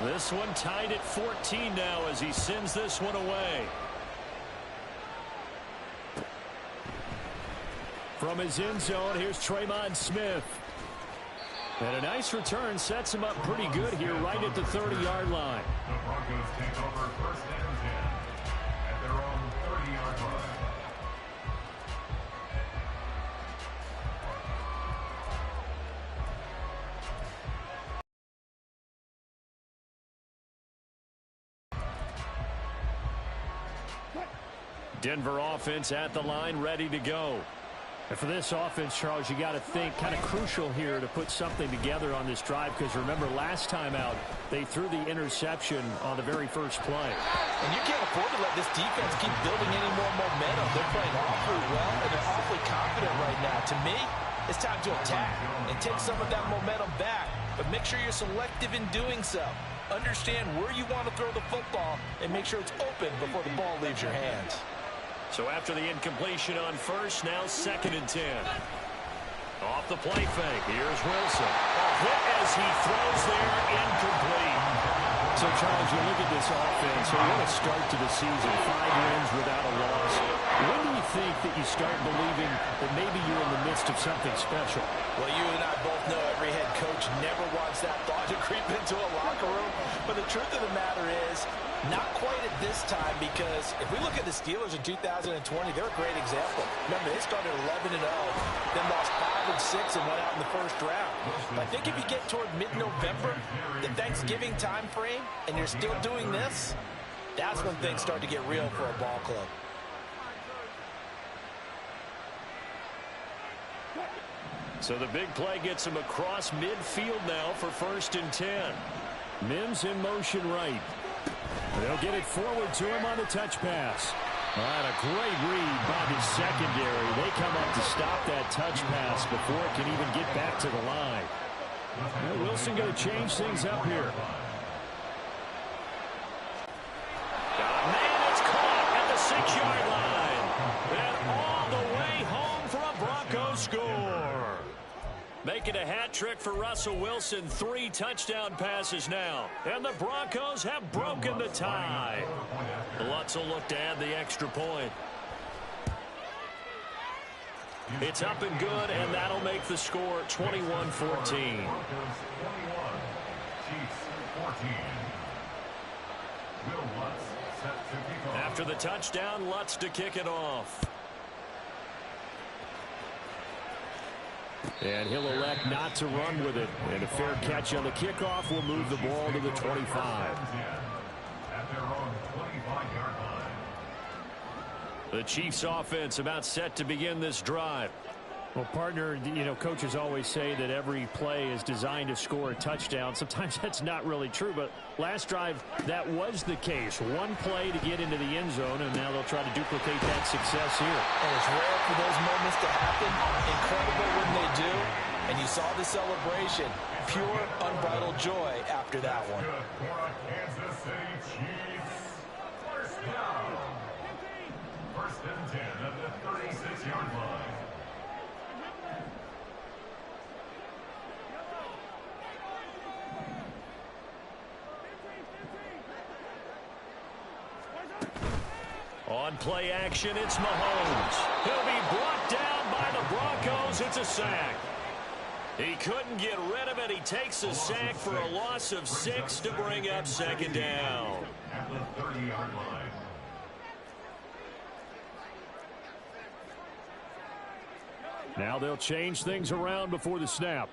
This one tied at 14 now as he sends this one away. From his end zone, here's Tremon Smith. And a nice return sets him up pretty good here right at the 30-yard line. The Broncos take over 1st and 10 at their own 30-yard line. Denver offense at the line, ready to go. And for this offense, Charles, you got to think kind of crucial here to put something together on this drive, because remember last time out they threw the interception on the very first play. And you can't afford to let this defense keep building any more momentum. They're playing awfully well, and they're awfully confident right now. To me, it's time to attack and take some of that momentum back, but make sure you're selective in doing so. Understand where you want to throw the football and make sure it's open before the ball leaves your hands. So after the incompletion on first, now 2nd and 10. Off the play fake, here's Wilson. Hit as he throws there, incomplete. So, Charles, you look at this offense, so what a start to the season, 5 wins without a loss. When do you think that you start believing that maybe you're in the midst of something special? Well, you and I both know every head coach never wants that thought to creep into a locker room. But the truth of the matter is, not quite at this time, because if we look at the Steelers in 2020, they're a great example. Remember, they started 11-0, then lost 5 and 6 and went out in the first round. But I think if you get toward mid-November, the Thanksgiving time frame, and you're still doing this, that's when things start to get real for a ball club. So the big play gets him across midfield now for 1st and 10. Mims in motion right. They'll get it forward to him on the touch pass. All right, a great read by the secondary. They come up to stop that touch pass before it can even get back to the line. Well, Wilson going to change things up here. Man, it's caught at the 6-yard line. And all the way home for a Broncos score. Making a hat trick for Russell Wilson. 3 touchdown passes now. And the Broncos have broken the tie. Lutz will look to add the extra point. It's up and good, and that'll make the score 21-14. After the touchdown, Lutz to kick it off. And he'll elect not to run with it. And a fair catch on the kickoff will move the ball to the 25. The Chiefs offense about set to begin this drive. Well, partner, you know, coaches always say that every play is designed to score a touchdown. Sometimes that's not really true, but last drive, that was the case. One play to get into the end zone, and now they'll try to duplicate that success here. And it's rare for those moments to happen. Incredible when they do. And you saw the celebration. Pure, unbridled joy after that one. Kansas City Chiefs. First down. 1st and 10 at the 36-yard line. On play action, it's Mahomes. He'll be brought down by the Broncos. It's a sack. He couldn't get rid of it. He takes a sack for a loss of 6 to bring up 2nd down. At the 30-yard line. Now they'll change things around before the snap.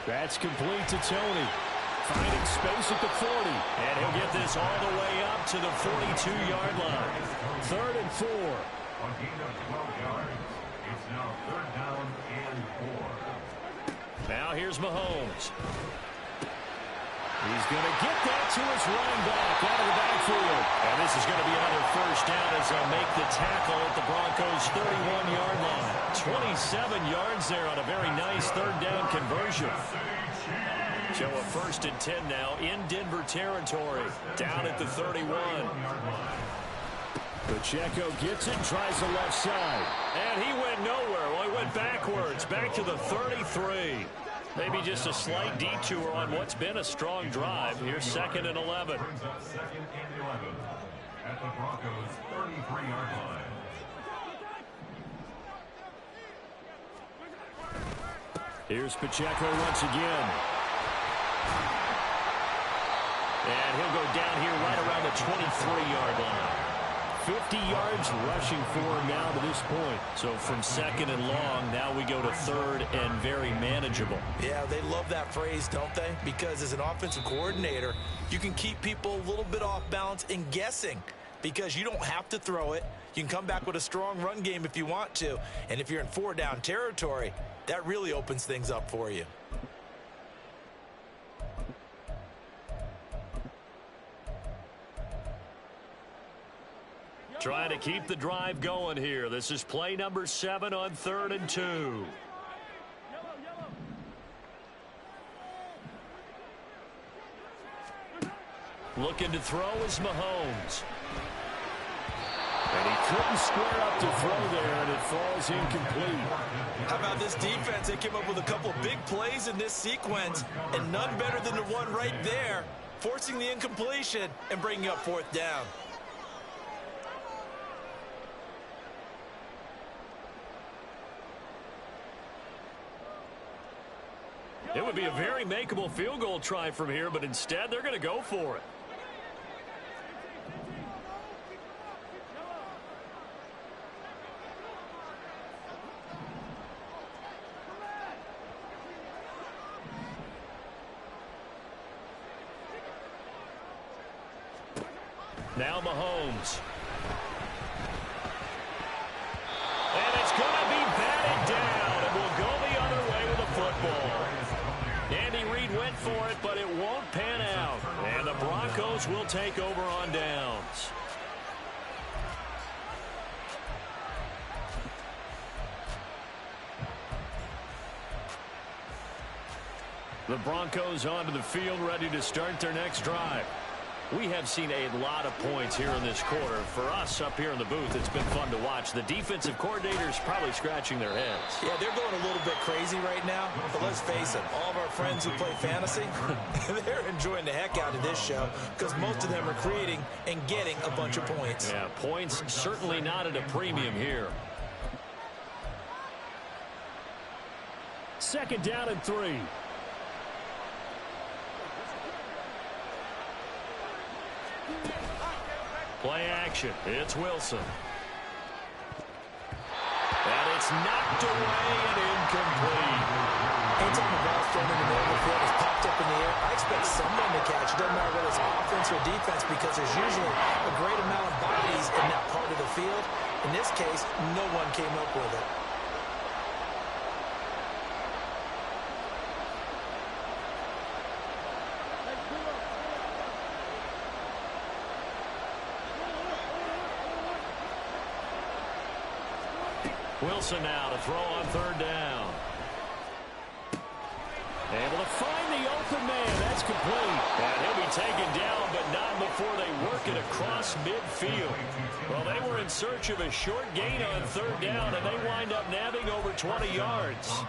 That's complete to Tony. Finding space at the 40. And he'll get this all the way up to the 42-yard line. 3rd and 4. A gain of 12 yards. It's now 3rd down and 4. Now here's Mahomes. He's going to get that to his running back out of the backfield. And this is going to be another 1st down as they'll make the tackle at the Broncos' 31-yard line. 27 yards there on a very nice 3rd down conversion. So a 1st and 10 now in Denver territory. Down at the 31. Pacheco gets it, tries the left side. And he went nowhere. Well, he went it backwards, back to the 33. Maybe just a slight detour on what's been a strong drive. Here's 2nd and 11. Brings up 2nd and 11 at the Broncos' 33-yard line. Here's Pacheco once again. And he'll go down here right around the 23-yard line. 50 yards rushing for him now to this point. So from 2nd and long, now we go to 3rd and very manageable. Yeah, they love that phrase, don't they? Because as an offensive coordinator, you can keep people a little bit off balance and guessing because you don't have to throw it. You can come back with a strong run game if you want to. And if you're in 4-down territory, that really opens things up for you. Trying to keep the drive going here. This is play number 7 on 3rd and 2. Looking to throw is Mahomes. And he couldn't square up to throw there, and it falls incomplete. How about this defense? They came up with a couple big plays in this sequence, and none better than the one right there, forcing the incompletion and bringing up 4th down. It would be a very makeable field goal try from here, but instead they're going to go for it. Now Mahomes. And it's going to be batted down, and we'll go the other way with the football. Andy Reid went for it, but it won't pan out. And the Broncos will take over on downs. The Broncos onto the field, ready to start their next drive. We have seen a lot of points here in this quarter. For us up here in the booth, it's been fun to watch. The defensive coordinators probably scratching their heads. Yeah, they're going a little bit crazy right now. But let's face it, all of our friends who play fantasy, they're enjoying the heck out of this show because most of them are creating and getting a bunch of points. Yeah, points certainly not at a premium here. 2nd down and 3. Play action. It's Wilson. And it's knocked away and incomplete. Anytime the ball's thrown in the middle of the field, it's popped up in the air, I expect someone to catch. It doesn't matter whether it's offense or defense because there's usually a great amount of bodies in that part of the field. In this case, no one came up with it. Wilson now to throw on 3rd down. Able to find the open man. That's complete. And he'll be taken down, but not before they work it across midfield. Well, they were in search of a short gain on 3rd down, and they wind up nabbing over 20 yards.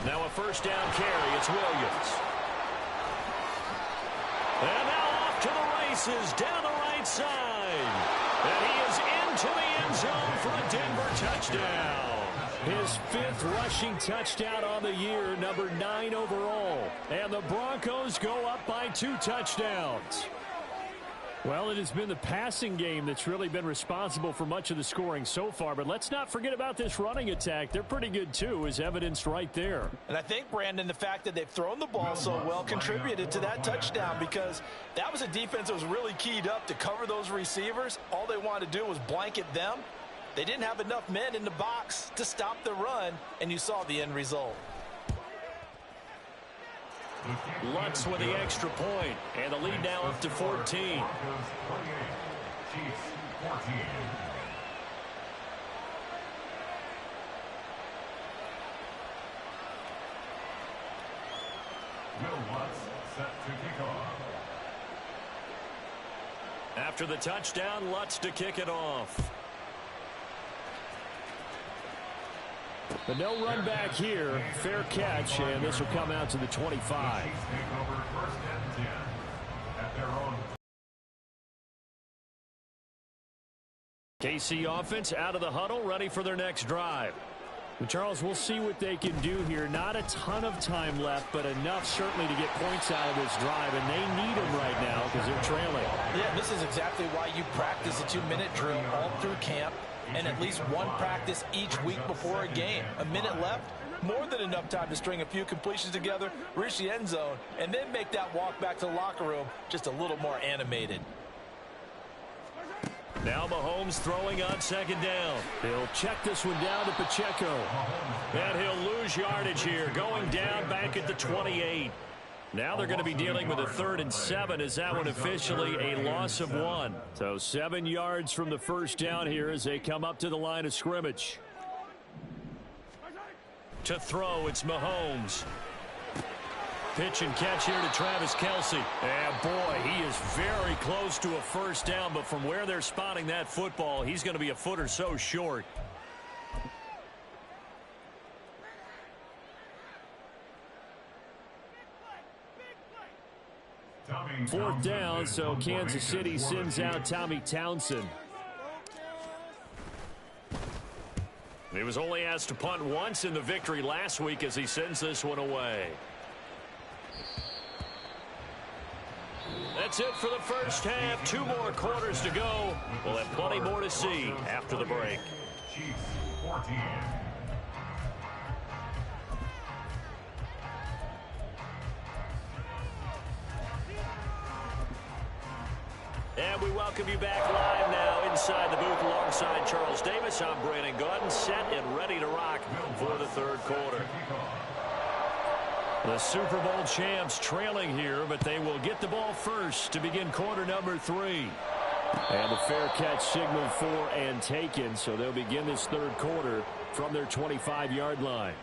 Now a 1st down carry. It's Williams. And now off to the races down the right side. And he is into the end zone for a Denver touchdown. His 5th rushing touchdown on the year, number 9 overall. And the Broncos go up by 2 touchdowns. Well, it has been the passing game that's really been responsible for much of the scoring so far. But let's not forget about this running attack. They're pretty good, too, as evidenced right there. And I think, Brandon, the fact that they've thrown the ball so well contributed to that touchdown because that was a defense that was really keyed up to cover those receivers. All they wanted to do was blanket them. They didn't have enough men in the box to stop the run, and you saw the end result. Lutz with the extra point, and the lead now up to 14. Chiefs 14. set to kick off. After the touchdown, Lutz to kick it off. But no run back here. Fair catch, and this will come out to the 25. Chiefs take over first and 10 at their own. KC offense out of the huddle, ready for their next drive. But Charles, we'll see what they can do here. Not a ton of time left, but enough certainly to get points out of this drive, and they need them right now because they're trailing. Yeah, this is exactly why you practice a 2-minute drill all through camp and at least one practice each week before a game. A minute left, more than enough time to string a few completions together, reach the end zone, and then make that walk back to the locker room just a little more animated. Now Mahomes throwing on second down. He'll check this one down to Pacheco. And he'll lose yardage here, going down back at the 28. Now they're going to be dealing with a 3rd and 7 as that one officially a loss of 1. So 7 yards from the first down here as they come up to the line of scrimmage. To throw, it's Mahomes. Pitch and catch here to Travis Kelce. And boy, he is very close to a first down, but from where they're spotting that football, he's going to be a foot or so short. Fourth down, so Kansas City sends out Tommy Townsend. He was only asked to punt once in the victory last week as he sends this one away. That's it for the first half. 2 more quarters to go. We'll have plenty more to see after the break. Chiefs 14. And we welcome you back live now inside the booth alongside Charles Davis. I'm Brandon Gaudin, set and ready to rock for the third quarter. The Super Bowl champs trailing here, but they will get the ball first to begin quarter number 3. And the fair catch signaled for and taken, so they'll begin this third quarter from their 25-yard line.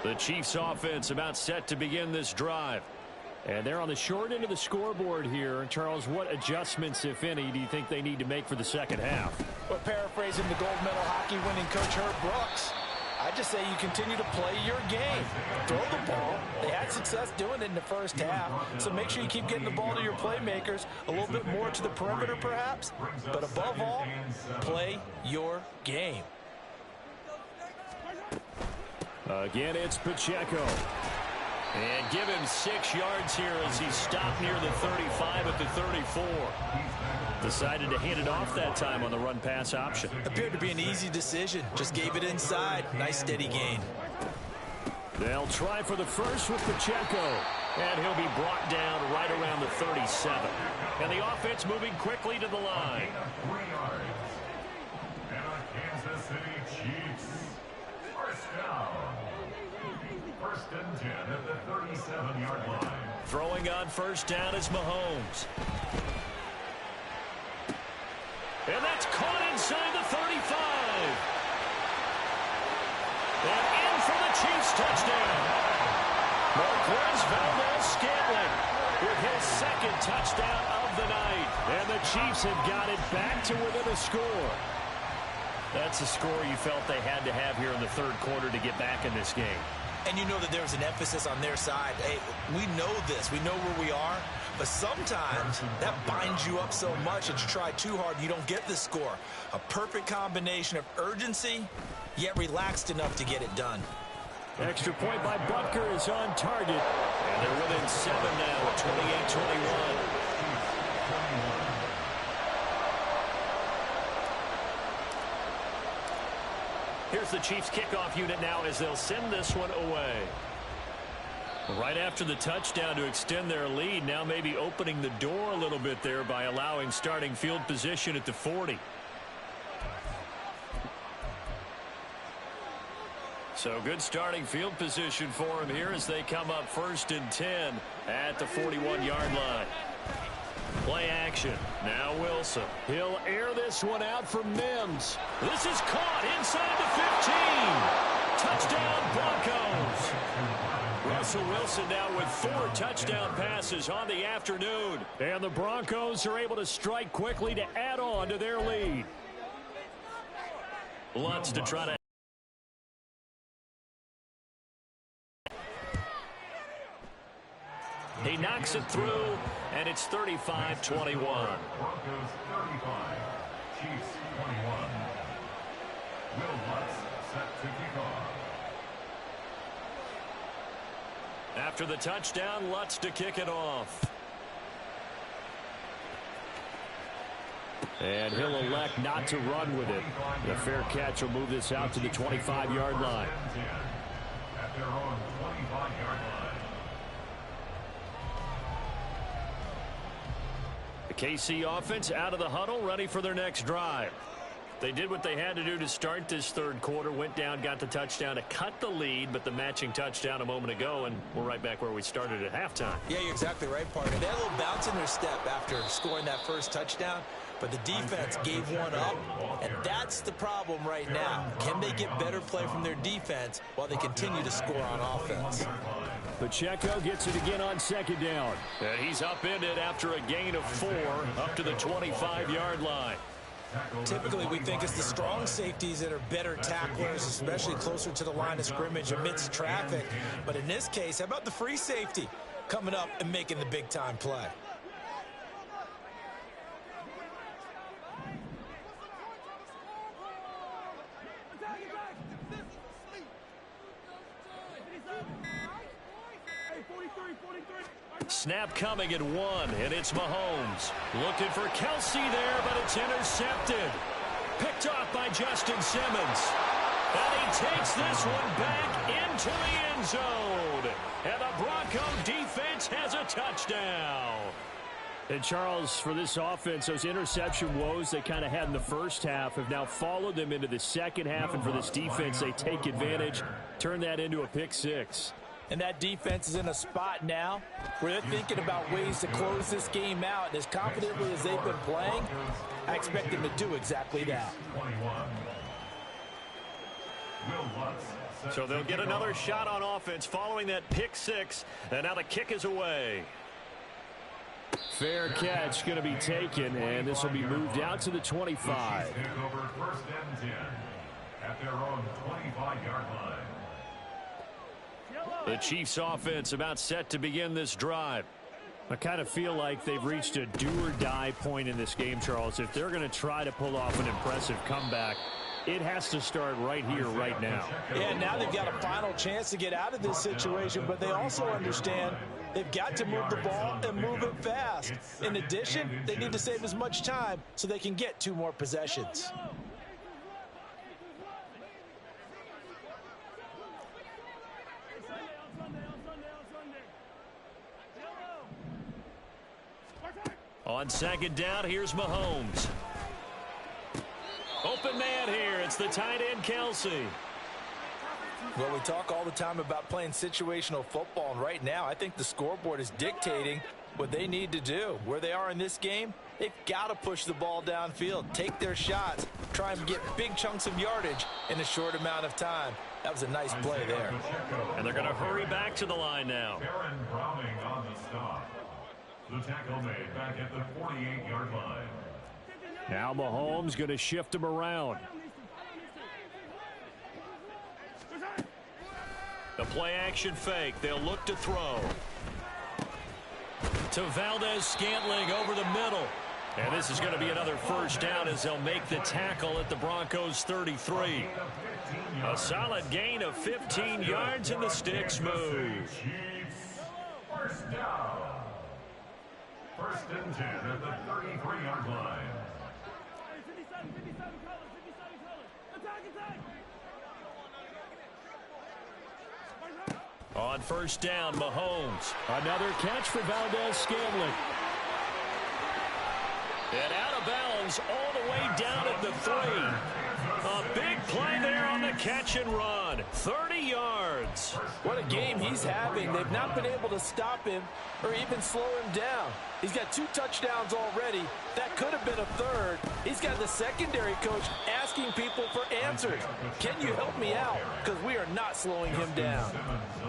The Chiefs offense about set to begin this drive. And they're on the short end of the scoreboard here. Charles, what adjustments, if any, do you think they need to make for the second half? Well, paraphrasing the gold medal hockey winning coach Herb Brooks, I just say you continue to play your game. Throw the ball. They had success doing it in the first half, so make sure you keep getting the ball to your playmakers, a little bit more to the perimeter perhaps, but above all, play your game. Again, it's Pacheco. And give him 6 yards here as he stopped near the 35 at the 34. Decided to hand it off that time on the run-pass option. Appeared to be an easy decision. Just gave it inside. Nice steady gain. They'll try for the first with Pacheco. And he'll be brought down right around the 37. And the offense moving quickly to the line. 3 yards. And a Kansas City Chiefs. First down. First and 10 at the 37-yard line. Throwing on first down is Mahomes. And that's caught inside the 35. And in for the Chiefs touchdown. Marquez Valdes-Scantling with his second touchdown of the night. And the Chiefs have got it back to within a score. That's a score you felt they had to have here in the third quarter to get back in this game. And you know that there was an emphasis on their side. Hey, we know this. We know where we are. But sometimes that binds you up so much that you try too hard and you don't get the score. A perfect combination of urgency, yet relaxed enough to get it done. Extra point by Butker is on target. And they're within 7 now at 28-21. Here's the Chiefs kickoff unit now as they'll send this one away. Right after the touchdown to extend their lead, now maybe opening the door a little bit there by allowing starting field position at the 40. So good starting field position for him here as they come up first and 10 at the 41-yard line. Play action. Now Wilson. He'll air this one out for Mims. This is caught inside the 15. Touchdown, Russell Wilson now with 4 touchdown passes on the afternoon. And the Broncos are able to strike quickly to add on to their lead. Lutz to try to... He knocks it through, and it's 35-21. Broncos 35, Chiefs 21. Will Lutz set to kick off. After the touchdown, Lutz to kick it off. And he'll elect not to run with it. The fair catch will move this out to the 25-yard line. At their own 25-yard line. The KC offense out of the huddle, ready for their next drive. They did what they had to do to start this third quarter, went down, got the touchdown to cut the lead, but the matching touchdown a moment ago, and we're right back where we started at halftime. Yeah, you're exactly right, partner. They had a little bounce in their step after scoring that first touchdown, but the defense gave one up, and that's the problem right now. Can they get better play from their defense while they continue to score on offense? Pacheco gets it again on second down. And he's upended after a gain of 4 up to the 25-yard line. Typically, we think it's the strong safeties that are better tacklers, especially closer to the line of scrimmage amidst traffic. But in this case, how about the free safety coming up and making the big-time play? Snap coming at 1, and it's Mahomes. Looking for Kelsey there, but it's intercepted. Picked off by Justin Simmons. And he takes this one back into the end zone. And the Bronco defense has a touchdown. And Charles, for this offense, those interception woes they kind of had in the first half have now followed them into the second half. And for this defense, they take advantage, turn that into a pick 6. And that defense is in a spot now where they're thinking about ways to close this game out. And as confidently as they've been playing, I expect them to do exactly that. So they'll get another shot on offense following that pick 6. And now the kick is away. Fair catch going to be taken, and this will be moved out to the 25. First and 10 at their own 25-yard line. The Chiefs offense about set to begin this drive. I kind of feel like they've reached a do-or-die point in this game, Charles. If they're going to try to pull off an impressive comeback, it has to start right here, right now. Yeah, now they've got a final chance to get out of this situation, but they also understand they've got to move the ball and move it fast. In addition, they need to save as much time so they can get 2 more possessions. On second down, here's Mahomes. Open man here. It's the tight end, Kelsey. Well, we talk all the time about playing situational football, and right now I think the scoreboard is dictating what they need to do. Where they are in this game, they've got to push the ball downfield, take their shots, try and get big chunks of yardage in a short amount of time. That was a nice play there. And they're going to hurry back to the line now. Aaron Browning on the stop. The tackle made back at the 48-yard line. Now Mahomes going to shift him around. The play action fake. They'll look to throw. To Valdez-Scantling over the middle. And this is going to be another first down as they'll make the tackle at the Broncos 33. A solid gain of 15 yards and the sticks move. First down. First and 10 at the 33-yard line. On first down, Mahomes. Another catch for Valdez-Scantling. And out of bounds all the way down at the 3. A big play there on the catch and run. 30 yards. yards. What a game he's having. They've not been able to stop him or even slow him down. He's got 2 touchdowns already. That could have been a third. He's got the secondary coach asking people for answers. Can you help me out? Because we are not slowing him down.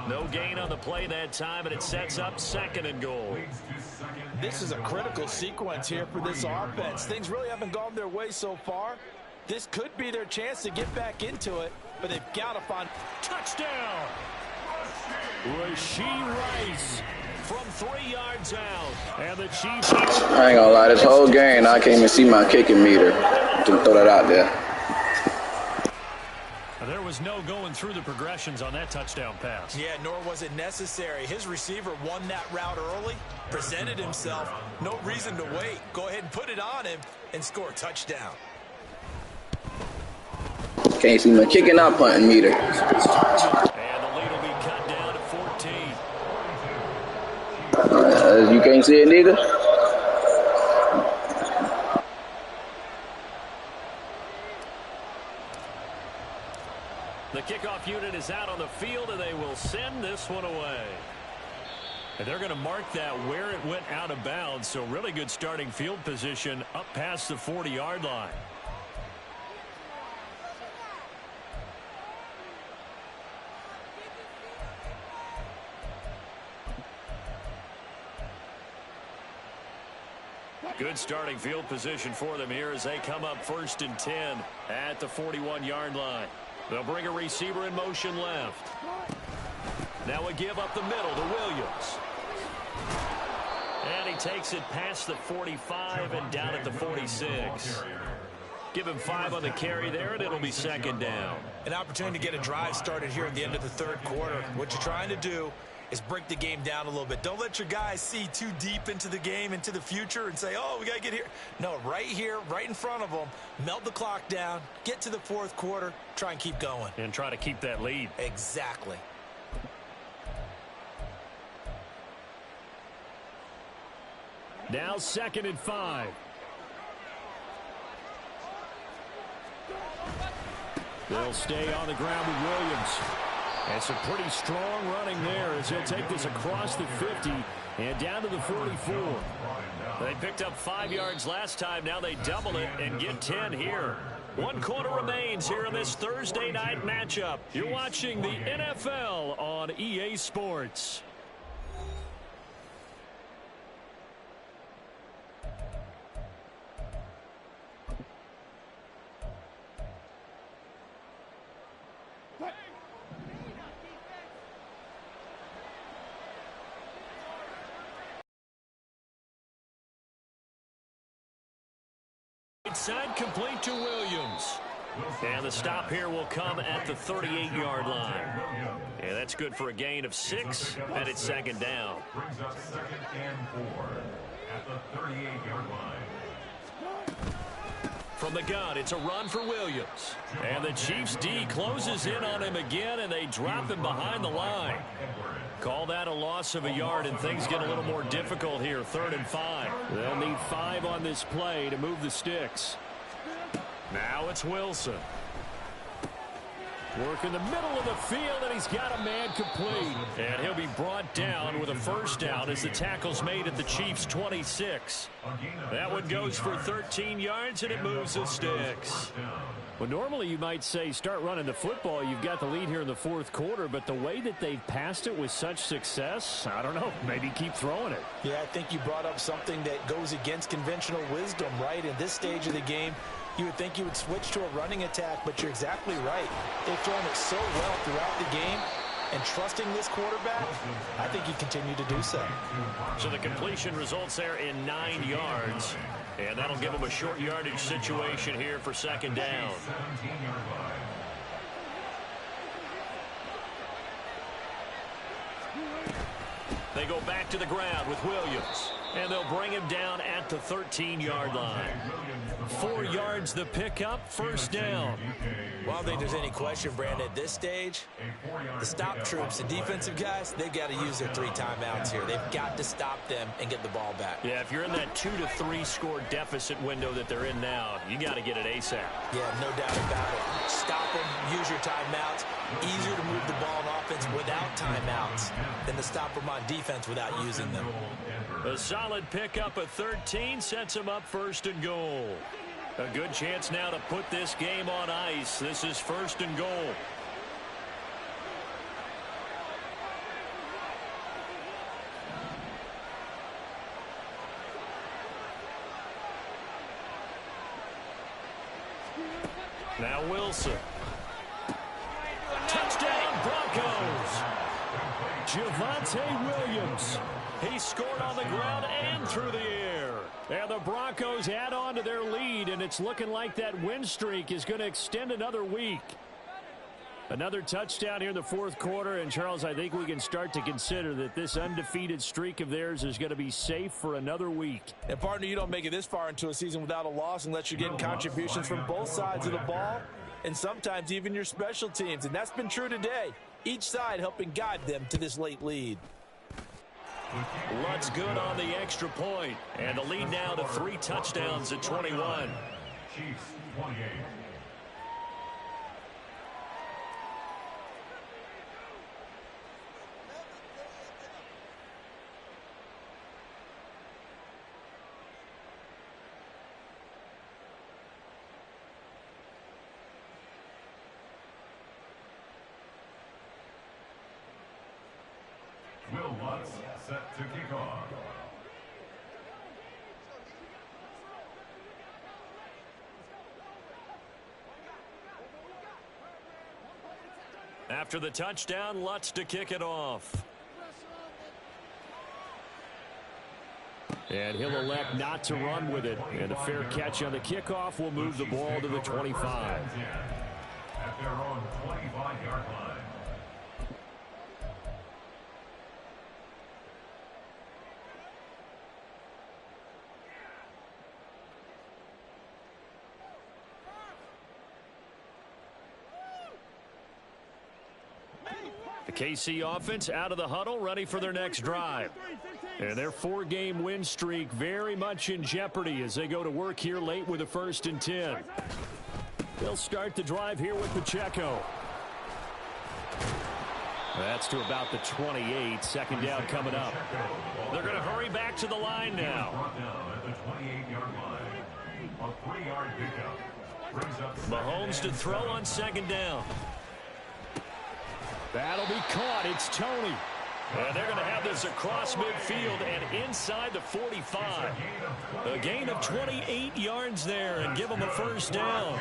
No gain on the play that time, and it sets up 2nd and goal. This is a critical sequence here for this offense. Things really haven't gone their way so far. This could be their chance to get back into it, but they've got to find... Touchdown! Rashee Rice from 3 yards out. And the Chiefs... I ain't gonna lie, this whole game, I can't even see my kicking meter. Just throw that out there. There was no going through the progressions on that touchdown pass. Yeah, nor was it necessary. His receiver won that route early, presented himself. No reason to wait. Go ahead and put it on him and score a touchdown. Can't see my kicking or punting meter. And the lead will be cut down to 14. You can't see it neither? The kickoff unit is out on the field, and they will send this one away. And they're going to mark that where it went out of bounds, so really good starting field position up past the 40-yard line. Good starting field position for them here as they come up 1st and 10 at the 41-yard line. They'll bring a receiver in motion left. Now a give up the middle to Williams. And he takes it past the 45 and down at the 46. Give him 5 on the carry there, and it'll be 2nd down. An opportunity to get a drive started here at the end of the 3rd quarter. What you're trying to do is break the game down a little bit. Don't let your guys see too deep into the game, into the future, and say, oh, we got to get here. No, right here, right in front of them, melt the clock down, get to the 4th quarter, try and keep going. And try to keep that lead. Exactly. Now 2nd and 5. They'll stay on the ground with Williams. And some pretty strong running there as he'll take this across the 50 and down to the 44. They picked up 5 yards last time. Now they double it and get 10 here. 1 quarter remains here in this Thursday night matchup. You're watching the NFL on EA Sports. Side complete to Williams. And the stop here will come at the 38-yard line. And that's good for a gain of 6, and it's 2nd down. Brings up 2nd and 4 at the 38-yard line. From the gun, it's a run for Williams. And the Chiefs D closes in on him again, and they drop him behind the line. Call that a loss of a yard, and things get a little more difficult here. 3rd and 5. They'll need 5 on this play to move the sticks. Now it's Wilson. Work in the middle of the field, and he's got a man complete. And he'll be brought down with a 1st down as the tackle's made at the Chiefs' 26. That one goes for 13 yards, and it moves the sticks. Well, normally you might say start running the football. You've got the lead here in the 4th quarter, but the way that they've passed it with such success, I don't know, maybe keep throwing it. Yeah, I think you brought up something that goes against conventional wisdom, right? In this stage of the game, you would think you would switch to a running attack, but you're exactly right. They've thrown it so well throughout the game, and trusting this quarterback, I think you continue to do so. So the completion results there in 9 yards. And that'll give them a short yardage situation here for 2nd down. They go back to the ground with Williams. And they'll bring him down at the 13-yard line. 4 yards the pickup, first down. Well, I don't think there's any question, Brandon, at this stage, the stop troops, the defensive guys, they've got to use their 3 timeouts here. They've got to stop them and get the ball back. Yeah, if you're in that 2 to 3 score deficit window that they're in now, you got to get it ASAP. Yeah, no doubt about it. Stop them, use your timeouts. Easier to move the ball on offense without timeouts than to stop them on defense without using them. A solid pickup at 13 sets him up first and goal. A good chance now to put this game on ice. This is first and goal. Now Wilson. Touchdown Broncos. Javonte Williams. He scored on the ground and through the air. And the Broncos add on to their lead, and it's looking like that win streak is going to extend another week. Another touchdown here in the fourth quarter, and Charles, I think we can start to consider that this undefeated streak of theirs is going to be safe for another week. And partner, you don't make it this far into a season without a loss unless you're getting contributions from both sides of the ball and sometimes even your special teams, and that's been true today. Each side helping guide them to this late lead. Lutz good on the extra point, and the lead now to 3 touchdowns at 21. Chiefs 28. Will Lutz set to kick off. After the touchdown, Lutz to kick it off. And he'll elect not to run with it. And a fair catch on the kickoff will move the ball to the 25. At their own 25-yard line. The KC offense out of the huddle, ready for their next drive. And their 4-game win streak very much in jeopardy as they go to work here late with a 1st and 10. They'll start the drive here with Pacheco. That's to about the 28. Second down coming up. They're going to hurry back to the line now. Brought down at the 28-yard line. A 3-yard pickup. Brings up Mahomes to throw on second down. That'll be caught. It's Tony. And they're going to have this across midfield and inside the 45. A gain of 28 yards there and give them a first down.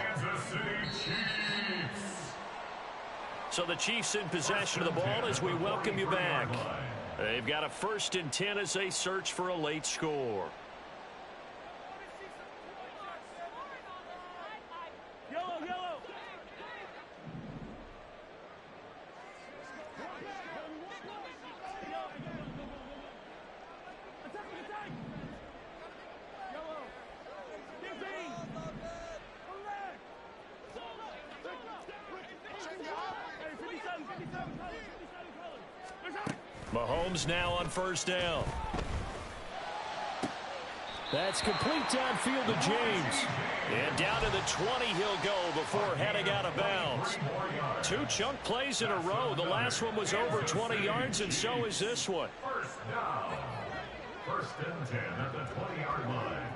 So the Chiefs in possession of the ball as we welcome you back. They've got a 1st and 10 as they search for a late score. Mahomes now on first down. That's complete downfield to James. And down to the 20 he'll go before heading out of bounds. 2 chunk plays in a row. The last one was over 20 yards, and so is this one. First down. 1st and 10 at the 20-yard line.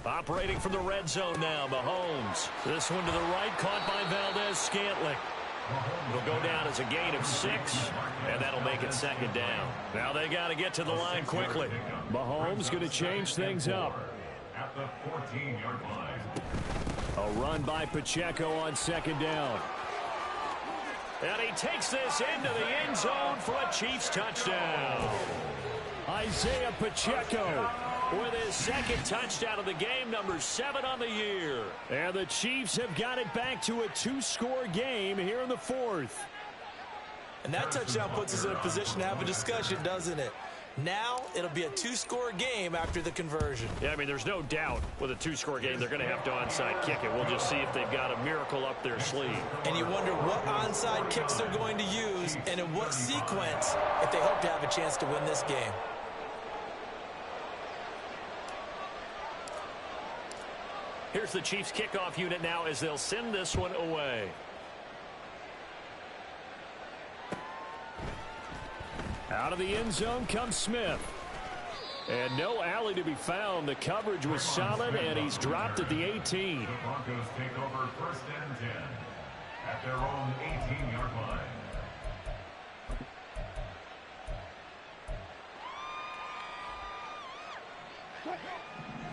Operating from the red zone now, Mahomes. This one to the right, caught by Valdez-Scantling. It'll go down as a gain of 6, and that'll make it second down. Now they got to get to the line quickly. Mahomes going to change things up. At the 14-yard line. A run by Pacheco on second down. And he takes this into the end zone for a Chiefs touchdown. Isaiah Pacheco with his second touchdown of the game, number 7 on the year. And the Chiefs have got it back to a 2-score game here in the 4th. And that touchdown puts us in a position to have a discussion, doesn't it? Now it'll be a 2-score game after the conversion. Yeah, I mean, there's no doubt with a 2-score game they're going to have to onside kick it. We'll just see if they've got a miracle up their sleeve. And you wonder what onside kicks they're going to use and in what sequence if they hope to have a chance to win this game. Here's the Chiefs kickoff unit now as they'll send this one away. Out of the end zone comes Smith. And no alley to be found. The coverage was solid, and he's dropped at the 18. The Broncos take over 1st and 10 at their own 18-yard line.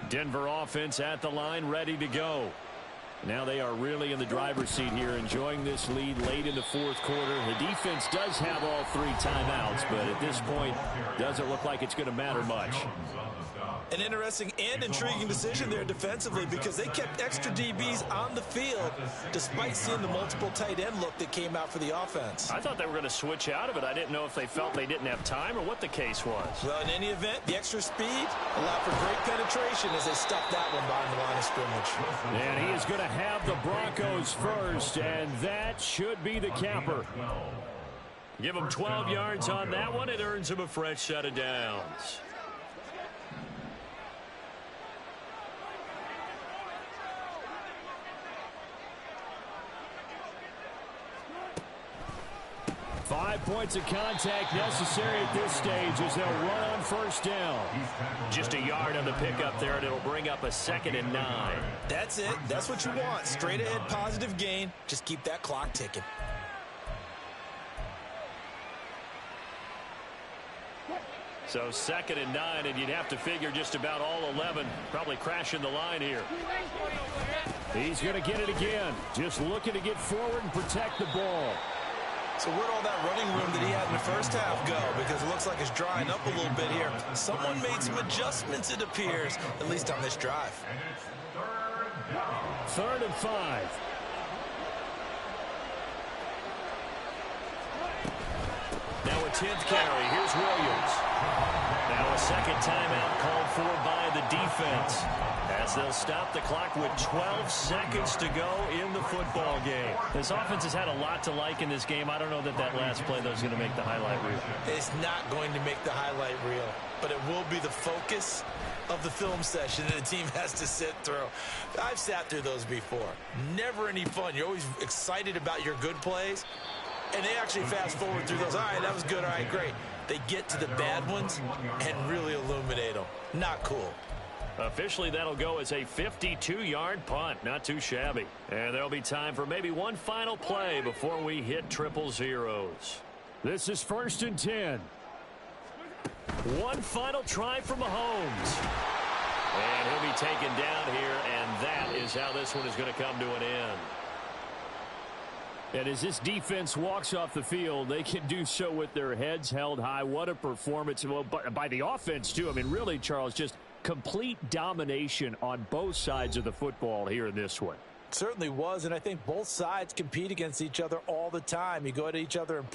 Denver offense at the line, ready to go. Now they are really in the driver's seat here, enjoying this lead late in the 4th quarter. The defense does have all 3 timeouts, but at this point, doesn't look like it's going to matter much. An interesting and intriguing decision there defensively because they kept extra DBs on the field despite seeing the multiple tight end look that came out for the offense. I thought they were going to switch out of it. I didn't know if they felt they didn't have time or what the case was. Well, in any event, the extra speed allowed for great penetration as they stuck that one behind the line of scrimmage. And he is going to have the Broncos first, and that should be the capper. Give him 12 yards on that one. It earns him a fresh set of downs. Five points of contact necessary at this stage as they'll run on 1st down. Just a yard on the pickup there, and it'll bring up a 2nd and 9. That's it. That's what you want. Straight ahead positive gain. Just keep that clock ticking. So 2nd and 9, and you'd have to figure just about all 11 probably crashing the line here. He's going to get it again. Just looking to get forward and protect the ball. So where'd all that running room that he had in the first half go? Because it looks like it's drying up a little bit here. Someone made some adjustments, it appears, at least on this drive. 3rd and 5. Now a 10th carry. Here's Williams. Now a 2nd timeout called for by the defense as they'll stop the clock with 12 seconds to go in the football game. This offense has had a lot to like in this game. I don't know that last play, though, is going to make the highlight reel. It's not going to make the highlight reel, but it will be the focus of the film session that the team has to sit through. I've sat through those before. Never any fun. You're always excited about your good plays, and they actually fast forward through those. All right, that was good. All right, great. They get to the bad ones and really illuminate them. Not cool. Officially, that'll go as a 52-yard punt. Not too shabby. And there'll be time for maybe one final play before we hit 000. This is 1st and 10. One final try for Mahomes. And he'll be taken down here, and that is how this one is going to come to an end. And as this defense walks off the field, they can do so with their heads held high. What a performance by the offense, too. I mean, really, Charles, just complete domination on both sides of the football here in this one. It certainly was, and I think both sides compete against each other all the time. You go at each other and